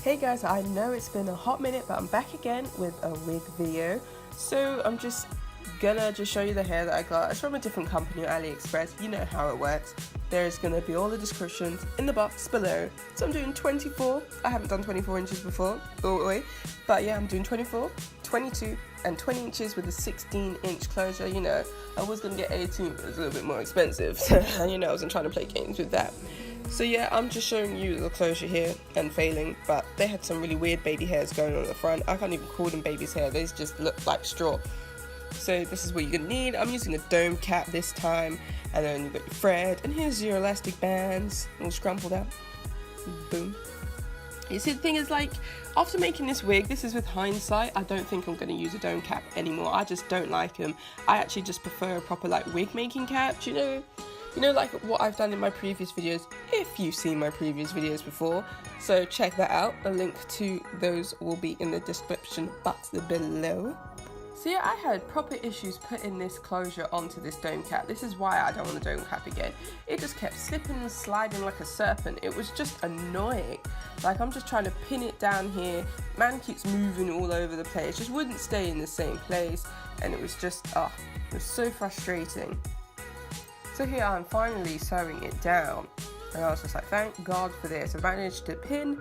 Hey guys, I know it's been a hot minute, but I'm back again with a wig video. So I'm just gonna show you the hair that I got. It's from a different company on AliExpress. You know how it works. There's gonna be all the descriptions in the box below. So I'm doing 24. I haven't done 24 inches before, all the way. But yeah, I'm doing 24, 22, and 20 inches with a 16-inch closure. You know, I was gonna get 18, but it was a little bit more expensive. So, you know, I wasn't trying to play games with that. So yeah, I'm just showing you the closure here and failing, but they had some really weird baby hairs going on at the front. I can't even call them baby's hair, they just look like straw. So this is what you're gonna need. I'm using a dome cap this time, and then you've got your thread, and here's your elastic bands, all scrumpled out. Boom. You see, the thing is, like, after making this wig, this is with hindsight, I don't think I'm gonna use a dome cap anymore. I just don't like them. I actually just prefer a proper, like, wig making cap, you know, like what I've done in my previous videos, if you've seen my previous videos before. So check that out. A link to those will be in the description box below. So yeah, I had proper issues putting this closure onto this dome cap. This is why I don't want a dome cap again. It just kept slipping and sliding like a serpent. It was just annoying. Like, I'm just trying to pin it down here. Man keeps moving all over the place. Just wouldn't stay in the same place. And it was just, it was so frustrating. So here I'm finally sewing it down, and I was just like, thank God for this. I managed to pin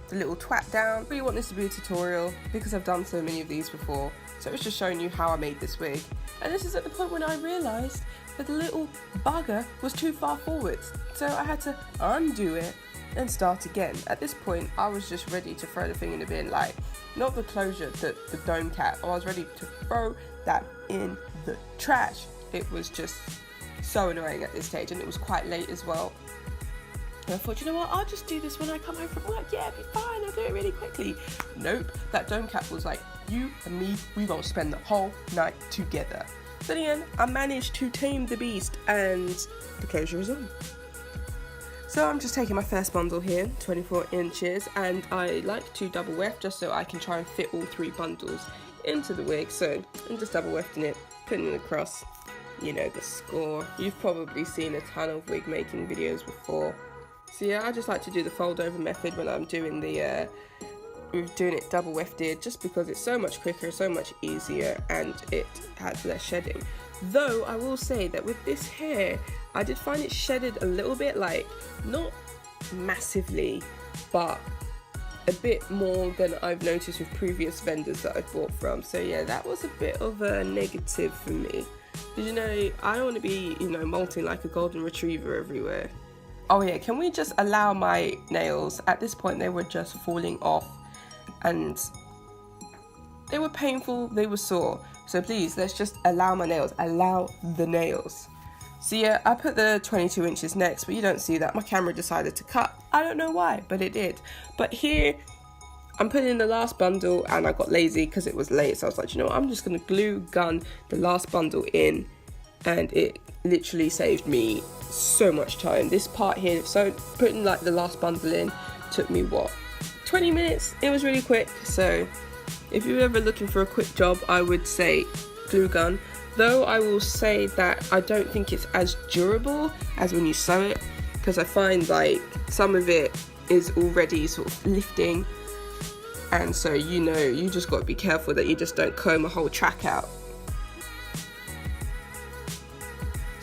the little twat down. I really want this to be a tutorial because I've done so many of these before, so it's just showing you how I made this wig. And this is at the point when I realised that the little bugger was too far forwards, so I had to undo it and start again. At this point I was just ready to throw the thing in the bin, like, not the closure, the dome cap. I was ready to throw that in the trash. It was just so annoying at this stage, and it was quite late as well. And I thought, you know what, I'll just do this when I come home from work. Yeah, it'll be fine, I'll do it really quickly. Nope, that dome cap was like, you and me, we gonna spend the whole night together. So in the end, I managed to tame the beast, and the closure is on. So I'm just taking my first bundle here, 24 inches, and I like to double weft just so I can try and fit all 3 bundles into the wig. So I'm just double wefting it, putting it across. You know the score. You've probably seen a ton of wig making videos before. So yeah, I just like to do the fold over method when I'm doing the doing it double wefted, just because it's so much quicker, so much easier, and it has less shedding. Though I will say that with this hair, I did find it shedded a little bit, like, not massively, but a bit more than I've noticed with previous vendors that I've bought from. So yeah, that was a bit of a negative for me. You know, I don't want to be, you know, molting like a golden retriever everywhere. Oh yeah, can we just allow my nails? At this point they were just falling off, and they were painful, they were sore. So please, let's just allow my nails, allow the nails. So yeah, I put the 22 inches next, but you don't see that. My camera decided to cut. I don't know why, but it did. But here, I'm putting in the last bundle, and I got lazy because it was late, so I was like, you know what, I'm just going to glue gun the last bundle in, and it literally saved me so much time. This part here, so putting like the last bundle in took me, what, 20 minutes? It was really quick. So if you're ever looking for a quick job, I would say glue gun. Though I will say that I don't think it's as durable as when you sew it, because I find like some of it is already sort of lifting. And so, you know, you just got to be careful that you just don't comb a whole track out.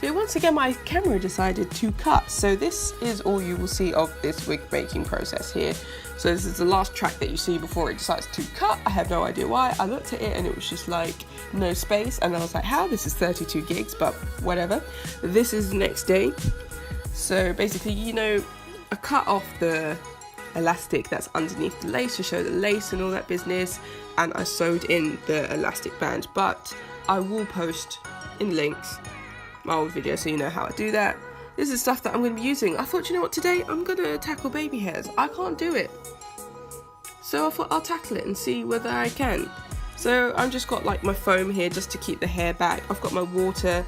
So once again, my camera decided to cut. So this is all you will see of this wig making process here. So this is the last track that you see before it decides to cut. I have no idea why. I looked at it and it was just like no space. And I was like, how? This is 32 gigs, but whatever. This is the next day. So basically, you know, I cut off the elastic that's underneath the lace to show the lace and all that business, and I sewed in the elastic band. But I will post in links my old video so you know how I do that. This is stuff that I'm going to be using. I thought, you know what, today I'm going to tackle baby hairs. I can't do it, so I thought I'll tackle it and see whether I can. So I've just got like my foam here just to keep the hair back. I've got my water,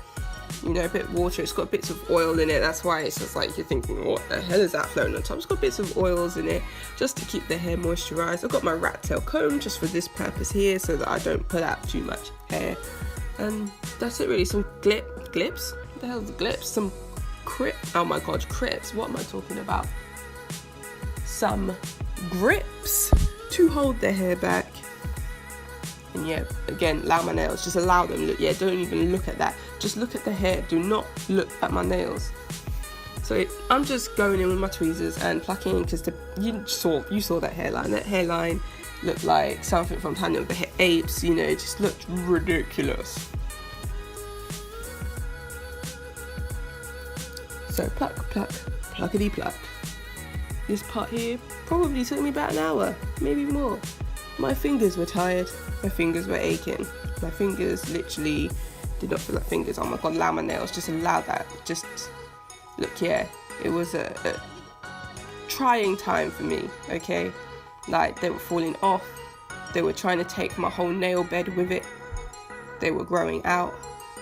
you know, a bit of water. It's got bits of oil in it, that's why it's just like you're thinking, what the hell is that floating on top? It's got bits of oils in it just to keep the hair moisturized. I've got my rat tail comb just for this purpose here, so that I don't pull out too much hair. And that's it really. Some glips? What the hell is glips? Some oh my god, crips, what am I talking about? Some grips. to hold their hair back. And yeah, again, allow my nails, just allow them, look, yeah, don't even look at that, just look at the hair, do not look at my nails. So I'm just going in with my tweezers and plucking, because you saw that hairline looked like something from Planet of the Apes, you know, it just looked ridiculous. So pluck, pluck, pluckety pluck. This part here probably took me about an hour, maybe more. My fingers were tired, my fingers were aching. My fingers literally did not feel like fingers. Oh my god, allow my nails, just allow that. Just, look, yeah, it was a trying time for me, okay? Like, they were falling off, they were trying to take my whole nail bed with it, they were growing out,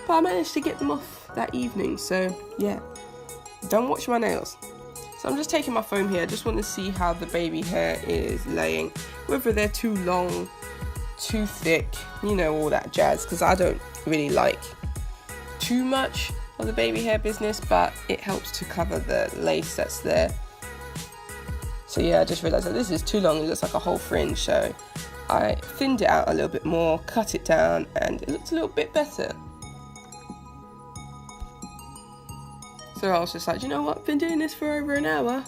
but I managed to get them off that evening, so yeah, don't watch my nails. So I'm just taking my foam here, I just want to see how the baby hair is laying, whether they're too long, too thick, you know, all that jazz, because I don't really like too much of the baby hair business, but it helps to cover the lace that's there. So yeah, I just realised that this is too long, it looks like a whole fringe, so I thinned it out a little bit more, cut it down, and it looks a little bit better. So I was just like, you know what, I've been doing this for over an hour,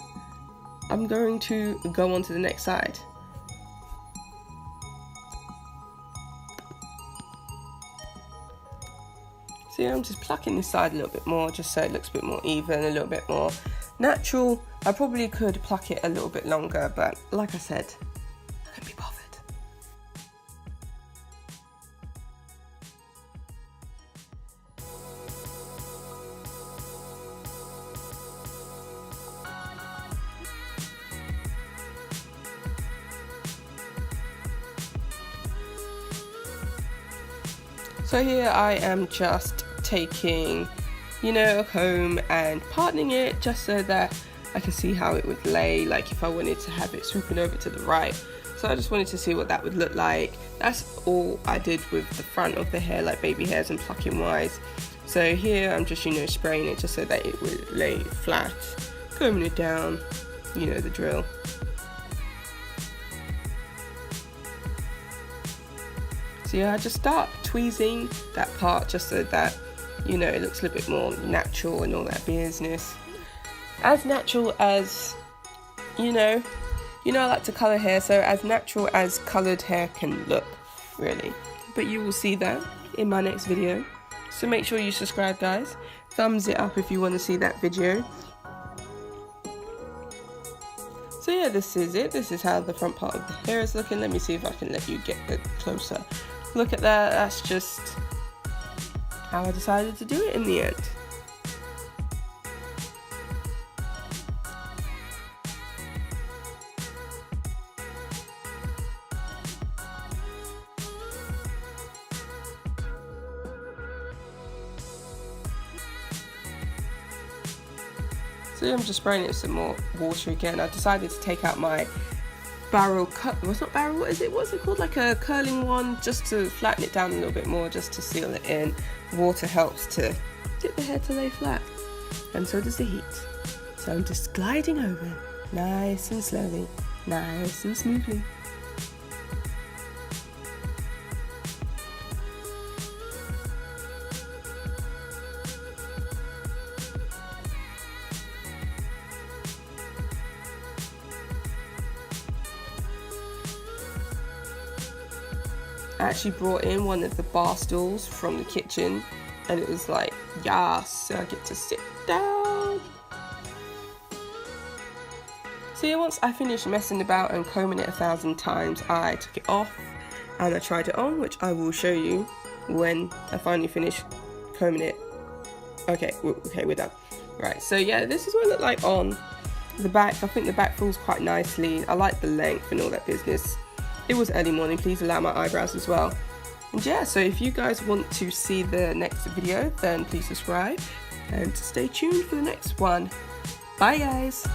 I'm going to go on to the next side. So yeah, I'm just plucking this side a little bit more, just so it looks a bit more even, a little bit more natural. I probably could pluck it a little bit longer, but like I said, I couldn't be bothered. So here I am just taking, you know, a comb and parting it just so that I can see how it would lay, like if I wanted to have it swooping over to the right. So I just wanted to see what that would look like. That's all I did with the front of the hair, like baby hairs and plucking wise. So here I'm just, you know, spraying it just so that it would lay flat, combing it down, you know the drill. So yeah, I just start tweezing that part just so that, you know, it looks a little bit more natural and all that business. As natural as, you know, I like to colour hair, so as natural as coloured hair can look, really. But you will see that in my next video. So make sure you subscribe, guys. Thumbs it up if you want to see that video. So yeah, this is it. This is how the front part of the hair is looking. Let me see if I can let you get a closer look at that. That's just how I decided to do it in the end. So I'm just spraying it with some more water again. I decided to take out my barrel cut, well, it's not barrel, what's it called, like a curling one, just to flatten it down a little bit more, just to seal it in. Water helps to get the hair to lay flat, and so does the heat. So I'm just gliding over, nice and slowly, nice and smoothly. I actually brought in one of the bar stools from the kitchen, and it was like, yes, I get to sit down. So yeah, once I finished messing about and combing it 1,000 times, I took it off and I tried it on, which I will show you when I finally finish combing it. Okay, we're done. Right, so yeah, this is what it looked like on the back. I think the back falls quite nicely. I like the length and all that business. It was early morning, please allow my eyebrows as well. And yeah, so if you guys want to see the next video, then please subscribe and stay tuned for the next one. Bye guys!